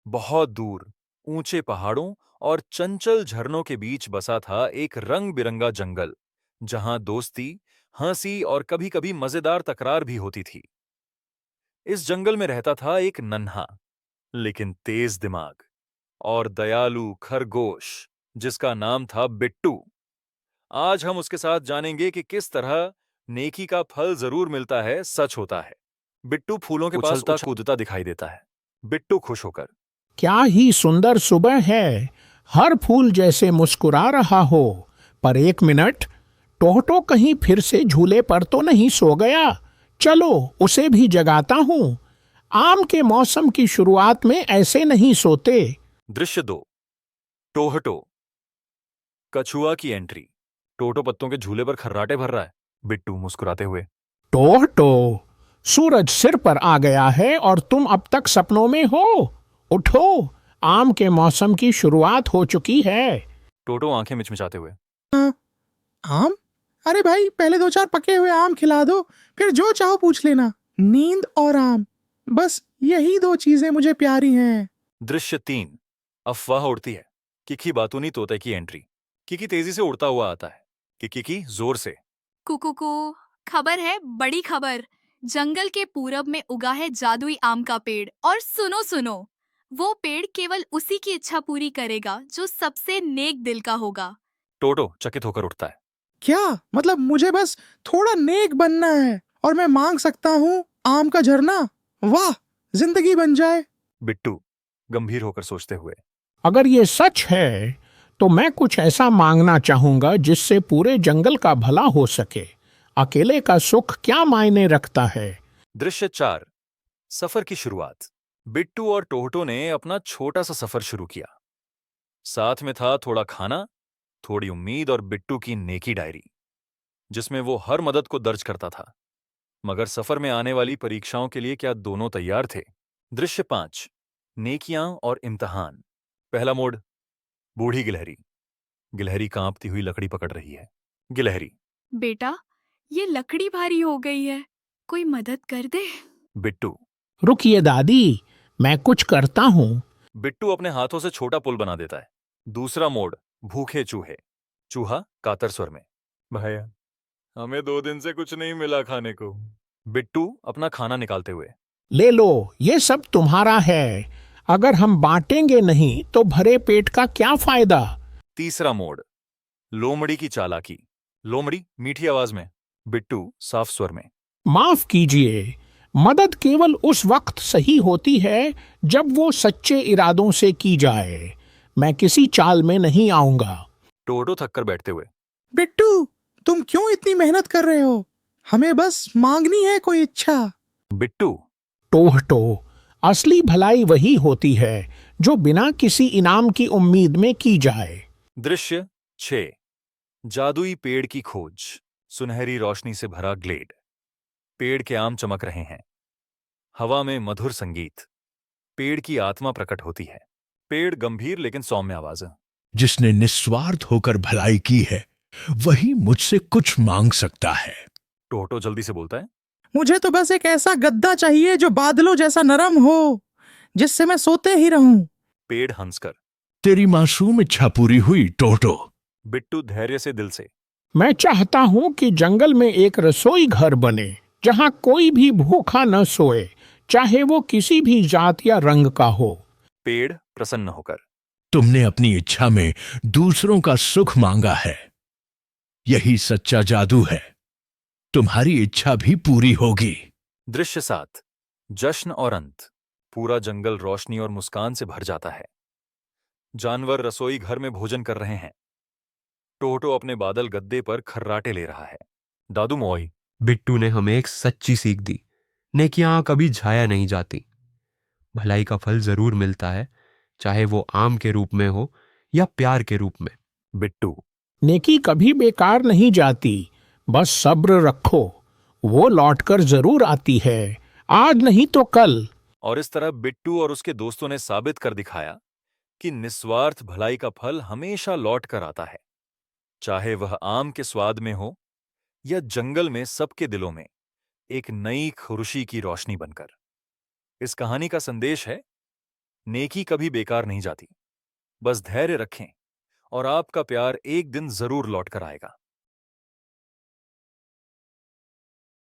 बहुत दूर ऊंचे पहाड़ों और चंचल झरनों के बीच बसा था एक रंग बिरंगा जंगल, जहां दोस्ती, हंसी और कभी-कभी मजेदार तकरार भी होती थी। इस जंगल में रहता था एक नन्हा लेकिन तेज दिमाग और दयालु खरगोश, जिसका नाम था बिट्टू। आज हम उसके साथ जानेंगे कि किस तरह नेकी का फल जरूर मिलता है सच होता है। बिट्टू फूलों के पास उछलता कूदता दिखाई देता है। बिट्टू खुश होकर, क्या ही सुंदर सुबह है। हर फूल जैसे मुस्कुरा रहा हो। पर एक मिनट, टोहटो कहीं फिर से झूले पर तो नहीं सो गया? चलो उसे भी जगाता हूँ। आम के मौसम की शुरुआत में ऐसे नहीं सोते। दृश्य 2। टोहटो। कछुआ की एंट्री। टोटो पत्तों के झूले पर खर्राटे भर रहा है। बिट्टू मुस्कुराते हुए, टोहटो, सूरज सिर पर आ गया है और तुम अब तक सपनों में हो। उठो, आम के मौसम की शुरुआत हो चुकी है। टोटो आंखें मिचमिचाते हुए, आम? अरे भाई, पहले दो चार पके हुए आम खिला दो, फिर जो चाहो पूछ लेना। नींद और आम, बस यही दो चीजें मुझे प्यारी हैं। दृश्य 3। अफवाह उड़ती है। किकी बातूनी तोते की एंट्री। किकी तेजी से उड़ता हुआ आता है। किकी जोर से, कुकुकू, खबर है, बड़ी खबर। जंगल के पूरब में उगा है जादुई आम का पेड़। और सुनो सुनो, वो पेड़ केवल उसी की इच्छा पूरी करेगा जो सबसे नेक दिल का होगा। टोटो चकित होकर उठता है। क्या मतलब, मुझे बस थोड़ा नेक बनना है और मैं मांग सकता हूँ आम का झरना? वाह, जिंदगी बन जाए। बिट्टू गंभीर होकर सोचते हुए, अगर ये सच है तो मैं कुछ ऐसा मांगना चाहूंगा जिससे पूरे जंगल का भला हो सके। अकेले का सुख क्या मायने रखता है। दृश्य 4। सफर की शुरुआत। बिट्टू और टोहटो ने अपना छोटा सा सफर शुरू किया। साथ में था थोड़ा खाना, थोड़ी उम्मीद और बिट्टू की नेकी डायरी, जिसमें वो हर मदद को दर्ज करता था। मगर सफर में आने वाली परीक्षाओं के लिए क्या दोनों तैयार थे? दृश्य 5। नेकियां और इम्तिहान। पहला मोड़, बूढ़ी गिलहरी। गिलहरी कांपती हुई लकड़ी पकड़ रही है। गिलहरी, बेटा, ये लकड़ी भारी हो गई है, कोई मदद कर दे। बिट्टू। रुकिए दादी, मैं कुछ करता हूँ। बिट्टू अपने हाथों से छोटा पुल बना देता है। दूसरा मोड़, भूखे चूहे। चूहा कातर स्वर में, भैया, हमें 2 दिन से कुछ नहीं मिला खाने को। बिट्टू अपना खाना निकालते हुए, ले लो, ये सब तुम्हारा है। अगर हम बांटेंगे नहीं तो भरे पेट का क्या फायदा। तीसरा मोड़, लोमड़ी की चालाकी। लोमड़ी मीठी आवाज में, बिट्टू साफ स्वर में, माफ कीजिए, मदद केवल उस वक्त सही होती है जब वो सच्चे इरादों से की जाए। मैं किसी चाल में नहीं आऊंगा। टोटो थककर बैठते हुए, बिट्टू, तुम क्यों इतनी मेहनत कर रहे हो? हमें बस मांगनी है कोई इच्छा। बिट्टू। टोहटो, असली भलाई वही होती है जो बिना किसी इनाम की उम्मीद में की जाए। दृश्य 6। जादुई पेड़ की खोज। सुनहरी रोशनी से भरा ग्लेड। पेड़ के आम चमक रहे हैं। हवा में मधुर संगीत। पेड़ की आत्मा प्रकट होती है। पेड़ गंभीर लेकिन सौम्य आवाज है। जिसने निस्वार्थ होकर भलाई की है वही मुझसे कुछ मांग सकता है। टोटो जल्दी से बोलता है, मुझे तो बस एक ऐसा गद्दा चाहिए जो बादलों जैसा नरम हो, जिससे मैं सोते ही रहूं। पेड़ हंसकर। तेरी मासूम इच्छा पूरी हुई टोटो। बिट्टू धैर्य से, दिल से। मैं चाहता हूँ कि जंगल में एक रसोई घर बने जहाँ कोई भी भूखा न सोए, चाहे वो किसी भी जात या रंग का हो। पेड़ प्रसन्न होकर, तुमने अपनी इच्छा में दूसरों का सुख मांगा है। यही सच्चा जादू है। तुम्हारी इच्छा भी पूरी होगी। दृश्य 7। जश्न और अंत। पूरा जंगल रोशनी और मुस्कान से भर जाता है। जानवर रसोई घर में भोजन कर रहे हैं। टोटो अपने बादल गद्दे पर खर्राटे ले रहा है। दादू मोई, बिट्टू ने हमें एक सच्ची सीख दी। नेकियां कभी झाया नहीं जाती। भलाई का फल जरूर मिलता है, चाहे वो आम के रूप में हो या प्यार के रूप में। बिट्टू। नेकी कभी बेकार नहीं जाती, बस सब्र रखो, वो लौटकर जरूर आती है, आज नहीं तो कल। और इस तरह बिट्टू और उसके दोस्तों ने साबित कर दिखाया कि निस्वार्थ भलाई का फल हमेशा लौट कर आता है, चाहे वह आम के स्वाद में हो या जंगल में सबके दिलों में एक नई खुशी की रोशनी बनकर। इस कहानी का संदेश है, नेकी कभी बेकार नहीं जाती। बस धैर्य रखें और आपका प्यार एक दिन जरूर लौट कर आएगा।